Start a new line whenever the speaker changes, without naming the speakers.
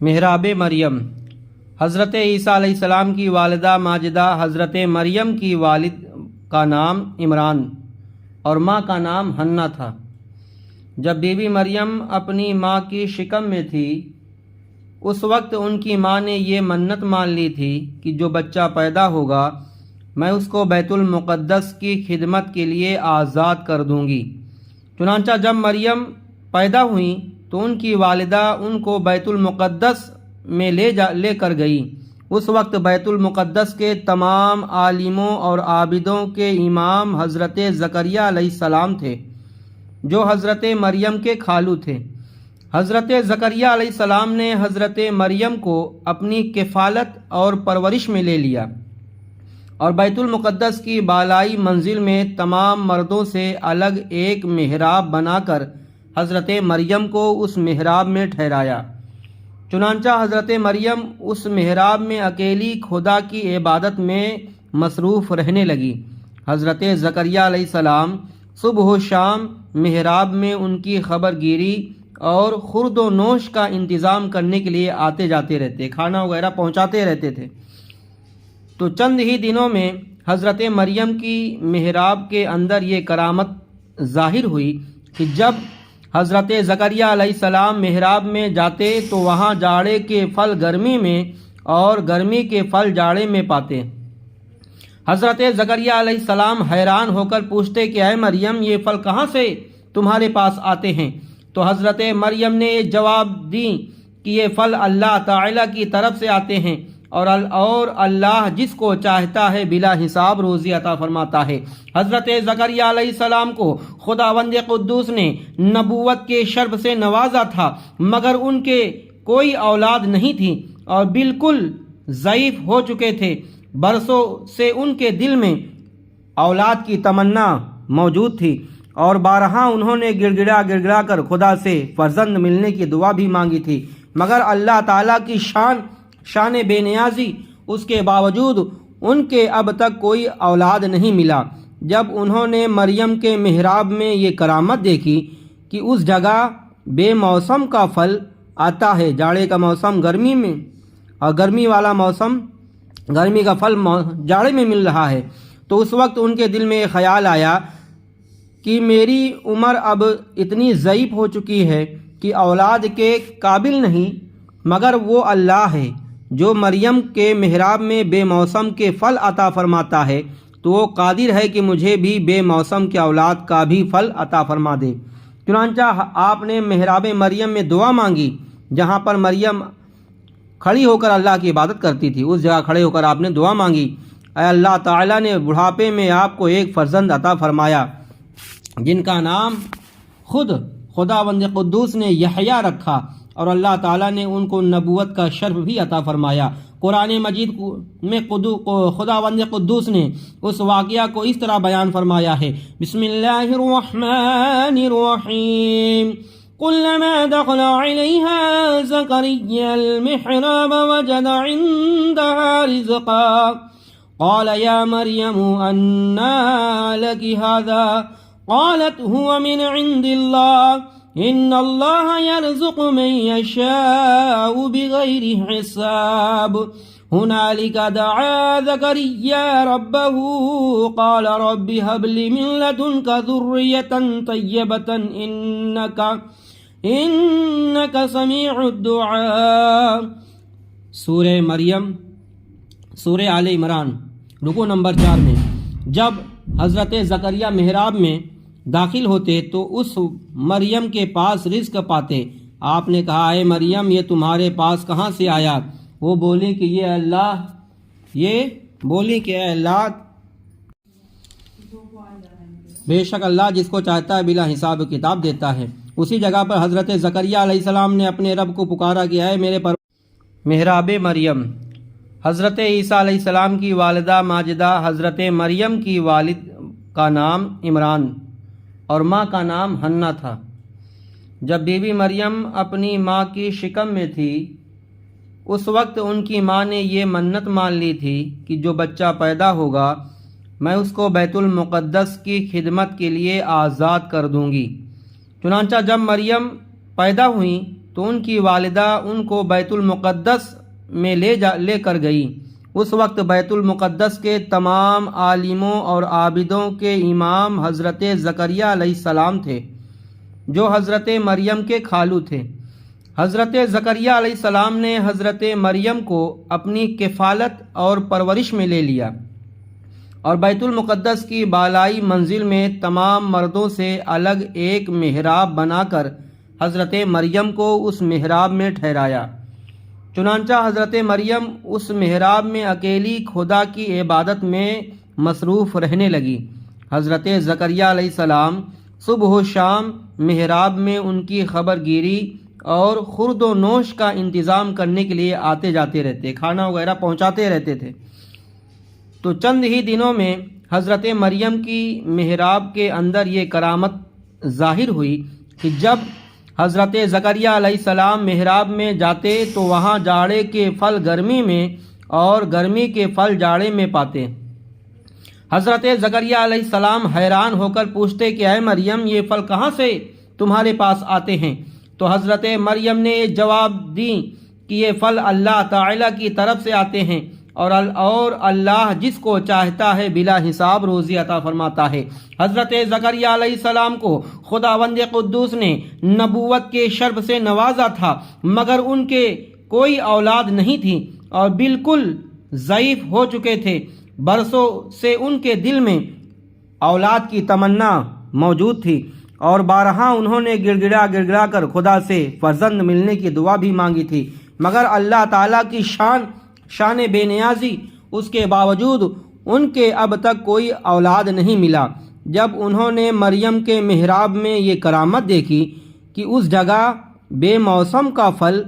محراب مریم۔ حضرت عیسیٰ علیہ السلام کی والدہ ماجدہ حضرت مریم کی والد کا نام عمران اور ماں کا نام حنہ تھا۔ جب بی بی مریم اپنی ماں کی شکم میں تھی اس وقت ان کی ماں نے یہ منت مان لی تھی کہ جو بچہ پیدا ہوگا میں اس کو بیت المقدس کی خدمت کے لیے آزاد کر دوں گی۔ چنانچہ جب مریم پیدا ہوئیں تو ان کی والدہ ان کو بیت المقدس میں لے کر گئی۔ اس وقت بیت المقدس کے تمام عالموں اور عابدوں کے امام حضرت زکریا علیہ السلام تھے جو حضرت مریم کے خالو تھے۔ حضرت زکریا علیہ السلام نے حضرت مریم کو اپنی کفالت اور پرورش میں لے لیا اور بیت المقدس کی بالائی منزل میں تمام مردوں سے الگ ایک محراب بنا کر حضرت مریم کو اس محراب میں ٹھہرایا۔ چنانچہ حضرت مریم اس محراب میں اکیلی خدا کی عبادت میں مصروف رہنے لگی۔ حضرت زکریا علیہ السلام صبح و شام محراب میں ان کی خبر گیری اور خورد و نوش کا انتظام کرنے کے لیے آتے جاتے رہتے، کھانا وغیرہ پہنچاتے رہتے تھے۔ تو چند ہی دنوں میں حضرت مریم کی محراب کے اندر یہ کرامت ظاہر ہوئی کہ جب حضرت زکریا علیہ السلام محراب میں جاتے تو وہاں جاڑے کے پھل گرمی میں اور گرمی کے پھل جاڑے میں پاتے۔ حضرت زکریا علیہ السلام حیران ہو کر پوچھتے کہ اے مریم یہ پھل کہاں سے تمہارے پاس آتے ہیں؟ تو حضرت مریم نے جواب دی کہ یہ پھل اللہ تعالیٰ کی طرف سے آتے ہیں اور اللہ جس کو چاہتا ہے بلا حساب روزی عطا فرماتا ہے۔ حضرت زکریا علیہ السلام کو خداوند قدوس نے نبوت کے شرف سے نوازا تھا مگر ان کے کوئی اولاد نہیں تھی اور بالکل ضعیف ہو چکے تھے۔ برسوں سے ان کے دل میں اولاد کی تمنا موجود تھی اور بارہا انہوں نے گڑ گڑا کر خدا سے فرزند ملنے کی دعا بھی مانگی تھی مگر اللہ تعالیٰ کی شان بے نیازی اس کے باوجود ان کے اب تک کوئی اولاد نہیں ملا۔ جب انہوں نے مریم کے محراب میں یہ کرامت دیکھی کہ اس جگہ بے موسم کا پھل آتا ہے، جاڑے کا موسم گرمی میں اور گرمی کا پھل جاڑے میں مل رہا ہے، تو اس وقت ان کے دل میں یہ خیال آیا کہ میری عمر اب اتنی ضعیف ہو چکی ہے کہ اولاد کے قابل نہیں، مگر وہ اللہ ہے جو مریم کے محراب میں بے موسم کے پھل عطا فرماتا ہے، تو وہ قادر ہے کہ مجھے بھی بے موسم کے اولاد کا بھی پھل عطا فرما دے۔ چنانچہ آپ نے محراب مریم میں دعا مانگی جہاں پر مریم کھڑی ہو کر اللہ کی عبادت کرتی تھی، اس جگہ کھڑے ہو کر آپ نے دعا مانگی۔ اے اللہ تعالیٰ نے بڑھاپے میں آپ کو ایک فرزند عطا فرمایا جن کا نام خداوند قدوس نے یحییٰ رکھا اور اللہ تعالیٰ نے ان کو نبوت کا شرف بھی عطا فرمایا۔ قرآن مجید میں خداوند قدوس نے اس واقعہ کو اس طرح بیان فرمایا ہے، بسم اللہ الرحمن الرحیم، كلما دخل عليها زكريا المحراب وجد عندها رزقا قال يا مريم أنى لك هذا قالت هو من عند الله إن الله يرزق من يشاء بغير حساب هنالك دعا زكريا ربه قال رب هب لي من لدنك ذرية طيبة إنك سميع الدعاء۔ سورہ مریم، سورہ آل عمران، رکوع نمبر 4 میں جب حضرت زکریا محراب میں داخل ہوتے تو اس مریم کے پاس رزق پاتے۔ آپ نے کہا اے مریم یہ تمہارے پاس کہاں سے آیا؟ وہ بولی کہ اے اللہ بے شک اللہ جس کو چاہتا ہے بلا حساب کتاب دیتا ہے۔ اسی جگہ پر حضرت زکریا علیہ السلام نے اپنے رب کو پکارا کہ اے میرے محراب مریم۔ حضرت عیسیٰ علیہ السلام کی والدہ ماجدہ حضرت مریم کی والد کا نام عمران اور ماں کا نام حنہ تھا۔ جب بی بی مریم اپنی ماں کی شکم میں تھی اس وقت ان کی ماں نے یہ منت مان لی تھی کہ جو بچہ پیدا ہوگا میں اس کو بیت المقدس کی خدمت کے لیے آزاد کر دوں گی۔ چنانچہ جب مریم پیدا ہوئیں تو ان کی والدہ ان کو بیت المقدس میں لے کر گئی۔ اس وقت بیت المقدس کے تمام عالموں اور عابدوں کے امام حضرت زکریہ علیہ السلام تھے، جو حضرت مریم کے خالو تھے۔ حضرت زکریہ علیہ السلام نے حضرت مریم کو اپنی کفالت اور پرورش میں لے لیا، اور بیت المقدس کی بالائی منزل میں تمام مردوں سے الگ ایک محراب بنا کر حضرت مریم کو اس محراب میں ٹھہرایا۔ چنانچہ حضرت مریم اس محراب میں اکیلی خدا کی عبادت میں مصروف رہنے لگی۔ حضرت زکریہ علیہ السلام صبح و شام محراب میں ان کی خبر گیری اور خورد و نوش کا انتظام کرنے کے لیے آتے جاتے رہتے، کھانا وغیرہ پہنچاتے رہتے تھے۔ تو چند ہی دنوں میں حضرت مریم کی محراب کے اندر یہ کرامت ظاہر ہوئی کہ جب حضرت زکریہ علیہ السلام محراب میں جاتے تو وہاں جاڑے کے پھل گرمی میں اور گرمی کے پھل جاڑے میں پاتے۔ حضرت زکریہ علیہ السلام حیران ہو کر پوچھتے کہ اے مریم، یہ پھل کہاں سے تمہارے پاس آتے ہیں؟ تو حضرت مریم نے جواب دی کہ یہ پھل اللہ تعالیٰ کی طرف سے آتے ہیں، اور اللہ جس کو چاہتا ہے بلا حساب روزی عطا فرماتا ہے۔ حضرت زکریہ علیہ السلام کو خداوند قدوس نے نبوت کے شرف سے نوازا تھا، مگر ان کے کوئی اولاد نہیں تھی اور بالکل ضعیف ہو چکے تھے۔ برسوں سے ان کے دل میں اولاد کی تمنا موجود تھی، اور بارہا انہوں نے گڑ گڑا کر خدا سے فرزند ملنے کی دعا بھی مانگی تھی، مگر اللہ تعالیٰ کی شان بے نیازی اس کے باوجود ان کے اب تک کوئی اولاد نہیں ملا۔ جب انہوں نے مریم کے محراب میں یہ کرامت دیکھی کہ اس جگہ بے موسم کا پھل